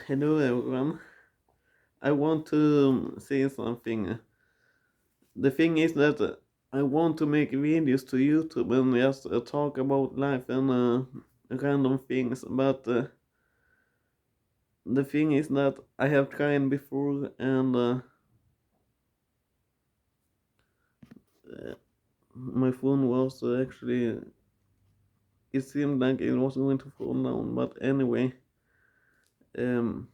Hello everyone. I want to say something. The thing is that I want to make videos to YouTube and just talk about life and random things, but the thing is that I have tried before and uh, my phone was actually, it seemed like it was going to fall down, but um,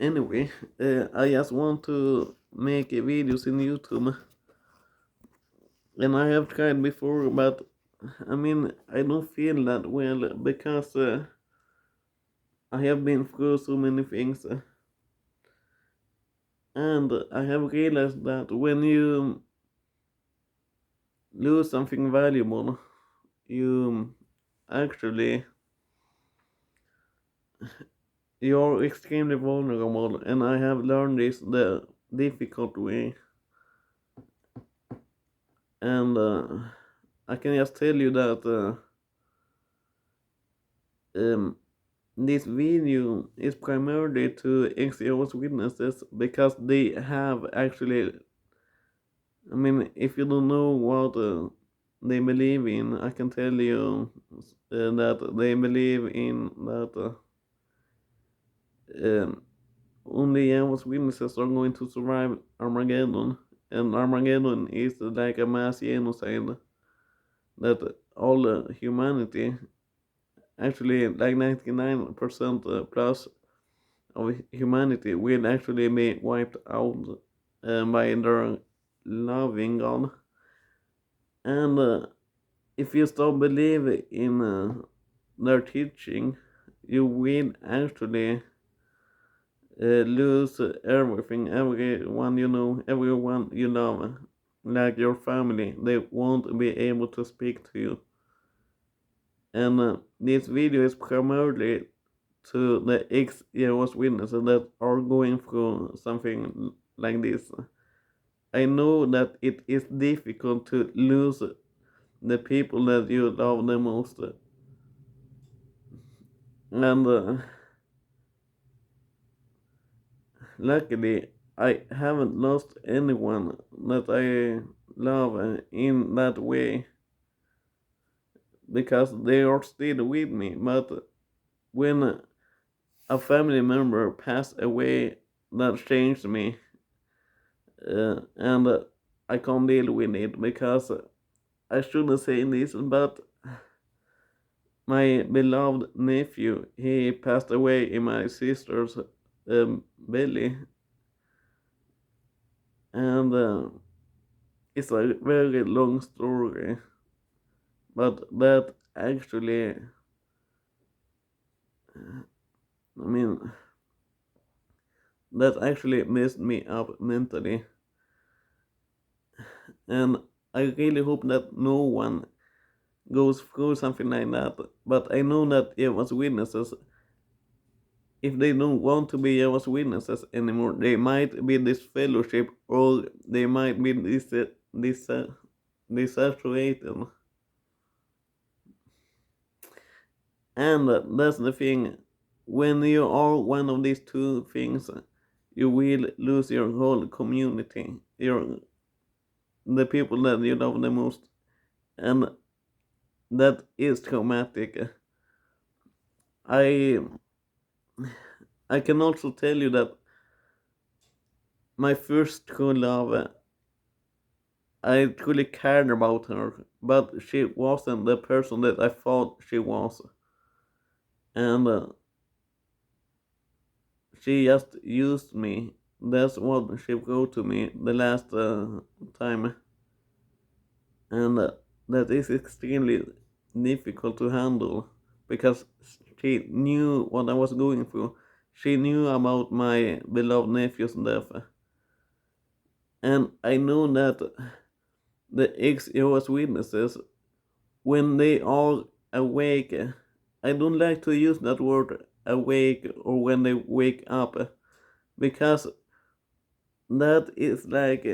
anyway, I just want to make videos in YouTube. And I have tried before, but I mean, I don't feel that well because I have been through so many things, and I have realized that when you lose something valuable, you actually you're extremely vulnerable, and I have learned this the difficult way, and I can just tell you that um, this video is primarily to exJW's witnesses because they have actually, I mean, if you don't know what they believe in, I can tell you that they believe in that um, only Jehovah's Witnesses are going to survive Armageddon, and Armageddon is like a mass genocide that all humanity, actually like 99% plus of humanity, will actually be wiped out by their loving God. And if you stop believing in their teaching, you will actually lose everything, everyone you know, everyone you love, like your family. They won't be able to speak to you. And this video is primarily to the ex-Jehovah's Witnesses that are going through something like this. I know that it is difficult to lose the people that you love the most. And luckily, I haven't lost anyone that I love in that way because they are still with me. But when a family member passed away, that changed me, and I can't deal with it because I shouldn't say this, but my beloved nephew, he passed away in my sister's belly, and it's a very long story, but that actually, I mean, that actually messed me up mentally, and I really hope that no one goes through something like that. But I know that Jehovah's Witnesses, if they don't want to be Jehovah's Witnesses anymore, they might be disfellowship or they might be desaturated. And that's the thing. When you are one of these two things, you will lose your whole community, the people that you love the most, and that is traumatic. I I can also tell you that my first true love, I truly cared about her, but she wasn't the person that I thought she was, and she just used me. That's what she wrote to me the last time, and that is extremely difficult to handle because she knew what I was going through. She knew about my beloved nephew's death, and I know that the ex-Jehovah's Witnesses, when they are awake, I don't like to use that word awake or when they wake up because that is like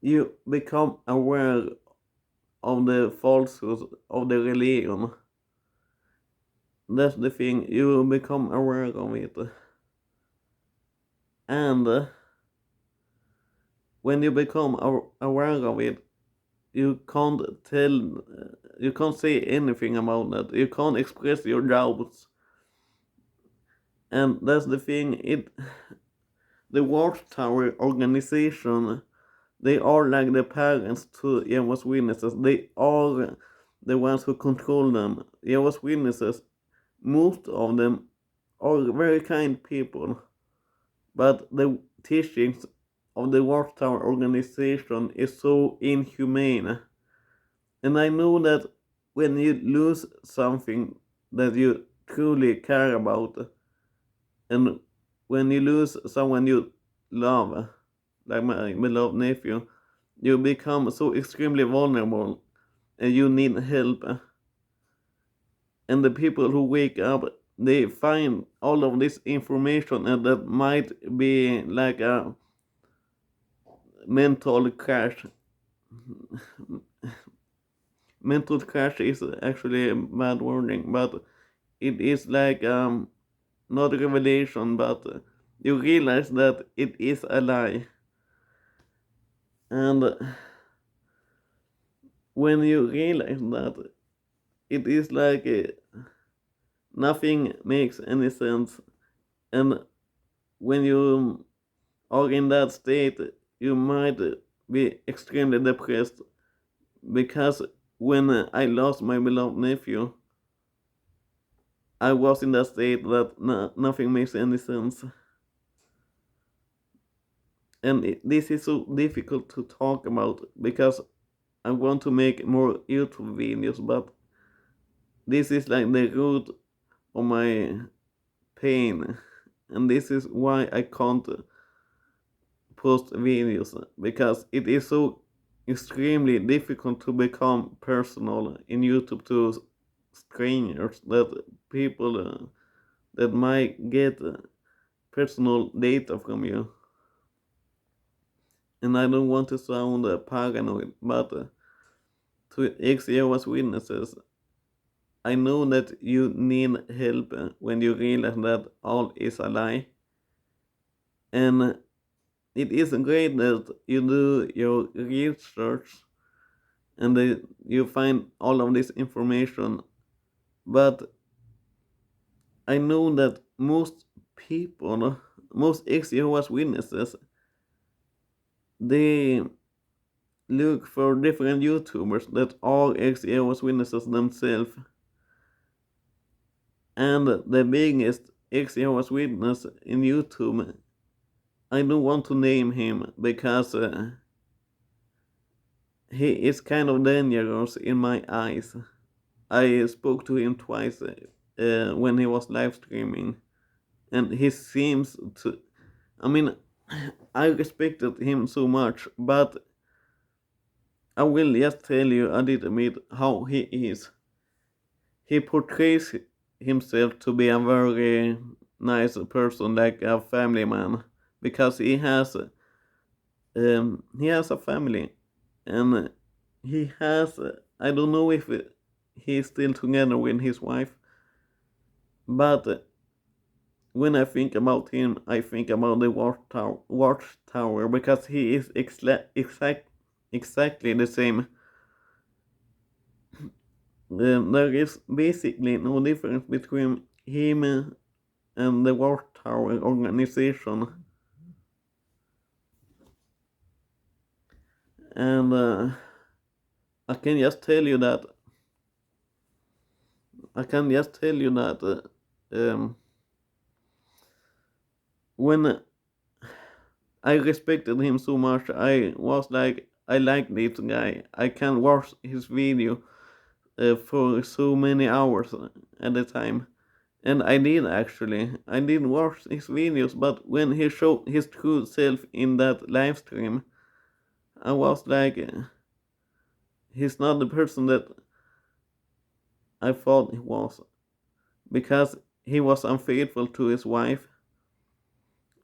you become aware of the falsehood of the religion. That's the thing, you become aware of it. And when you become aware of it, you can't tell, you can't say anything about that. You can't express your doubts. And that's the thing, the Watchtower organization, they are like the parents to Jehovah's Witnesses. They are the ones who control them. Jehovah's Witnesses, most of them are very kind people, but the teachings of the Watchtower organization is so inhumane. And I know that when you lose something that you truly care about, and when you lose someone you love, like my beloved nephew, you become so extremely vulnerable and you need help. And the people who wake up, they find all of this information, and that might be like a mental crash. Mental crash is actually a bad wording, but it is like not a revelation, but you realize that it is a lie. And when you realize that, it is like nothing makes any sense. And when you are in that state, you might be extremely depressed, because when I lost my beloved nephew, I was in that state that nothing makes any sense. And this is so difficult to talk about, because I want to make more YouTube videos, but this is like the root of my pain, and this is why I can't post videos, because it is so extremely difficult to become personal in YouTube to strangers, that people that might get personal data from you. And I don't want to sound paranoid, but to ex-Jehovah's Witnesses, I know that you need help when you realize that all is a lie. And it is great that you do your research and you find all of this information, but I know that most people, most ex-Jehovah's Witnesses, they look for different YouTubers that are ex-Jehovah's Witnesses themselves. And the biggest ex-Jehovah's Witness in YouTube, I don't want to name him, because he is kind of dangerous in my eyes. I spoke to him twice when he was live streaming, and he seems to, I mean, I respected him so much, but I will just tell you a little bit how he is. He portrays himself to be a very nice person, like a family man, because he has a family, and he has I don't know if he's still together with his wife, but when I think about him, I think about the watchtower, because he is exactly the same. There is basically no difference between him and the Watchtower organization. And I can just tell you that when I respected him so much, I was like, I like this guy. I can watch his video for so many hours at a time. And I did actually. I did watch his videos, but when he showed his true self in that live stream, I was like, he's not the person that I thought he was, because he was unfaithful to his wife,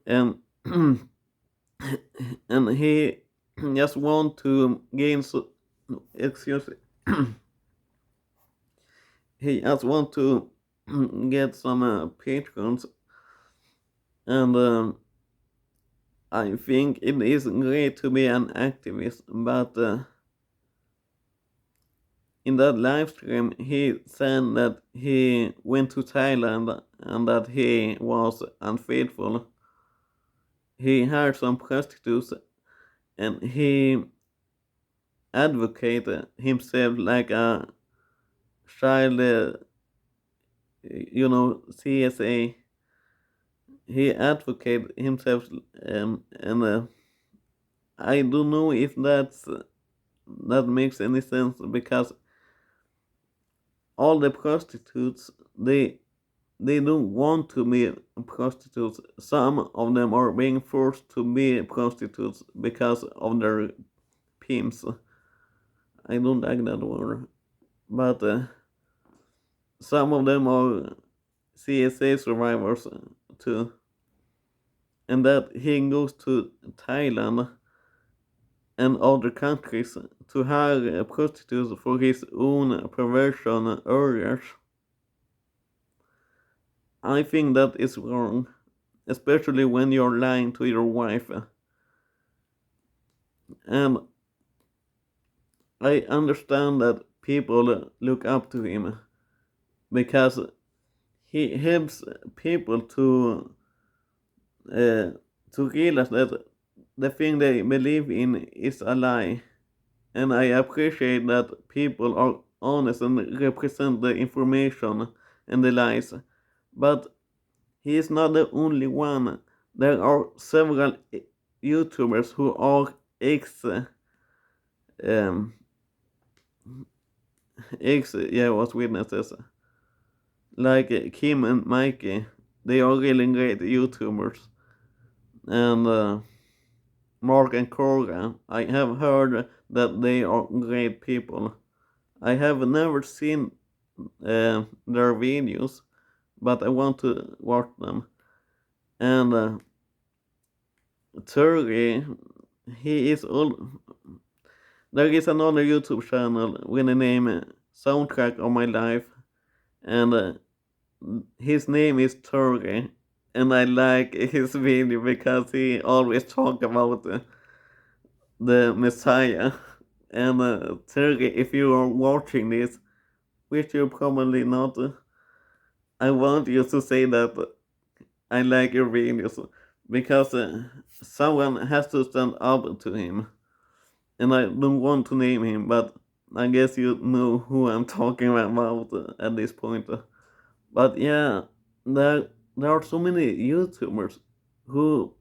and and he just want to gain excuse me, he just want to get some patrons, and I think it is great to be an activist, but in that live stream he said that he went to Thailand and that he was unfaithful. He hired some prostitutes and he advocated himself like a child, CSA. He advocated himself, and I don't know if that makes any sense, because all the prostitutes, they don't want to be prostitutes. Some of them are being forced to be prostitutes because of their pimps. I don't like that word, but some of them are CSA survivors too. And that he goes to Thailand and other countries to hire prostitutes for his own perversion urges. I think that is wrong, especially when you're lying to your wife. And I understand that people look up to him because he helps people to realize that the thing they believe in is a lie. And I appreciate that people are honest and represent the information and the lies. But he is not the only one. There are several YouTubers who are um, was witnesses, like Kim and Mikey. They are really great YouTubers, and Mark and Cora. I have heard that they are great people. I have never seen their videos, but I want to watch them. And Turkey, he is all. There is another YouTube channel with the name Soundtrack of My Life, and his name is Turkey, and I like his video because he always talk about the Messiah. And Turkey, if you are watching this, which you're probably not, I want you to say that I like your videos, because someone has to stand up to him. And I don't want to name him, but I guess you know who I'm talking about at this point. But yeah, there are so many YouTubers who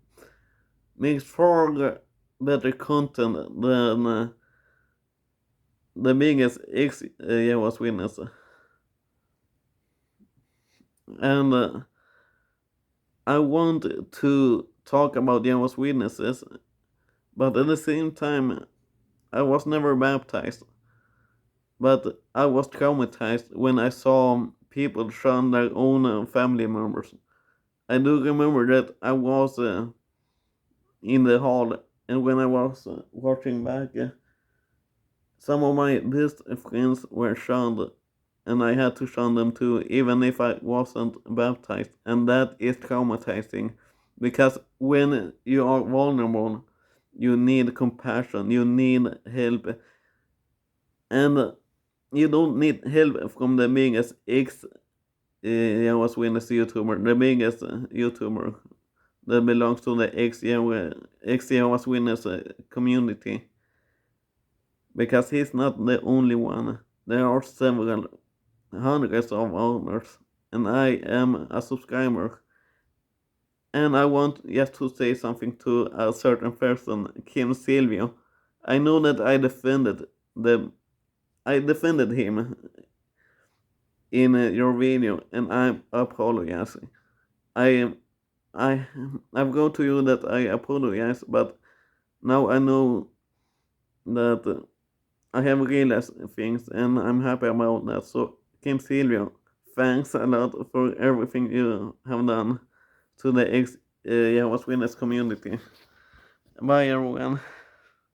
make far better content than the biggest Jehovah's Witness. And I want to talk about Jehovah's Witnesses, but at the same time, I was never baptized. But I was traumatized when I saw people shun their own family members. I do remember that I was in the hall, and when I was watching back, some of my best friends were shunned, and I had to shun them too, even if I wasn't baptized. And that is traumatizing, because when you are vulnerable, you need compassion, you need help, and you don't need help from the biggest Jehovah's Witness YouTuber, the biggest YouTuber that belongs to the ex-Jehovah's Witness community, because he's not the only one. There are several hundreds of others, and I am a subscriber. And I want just to say something to a certain person, Kim Silvio. I know that I defended him in your video, and I'm apologizing. I I've go to you that I apologize, but now I know that I have realized things, and I'm happy about that. So, Kim Silvio, thanks a lot for everything you have done to the Jehovah's Witness community. Bye, everyone.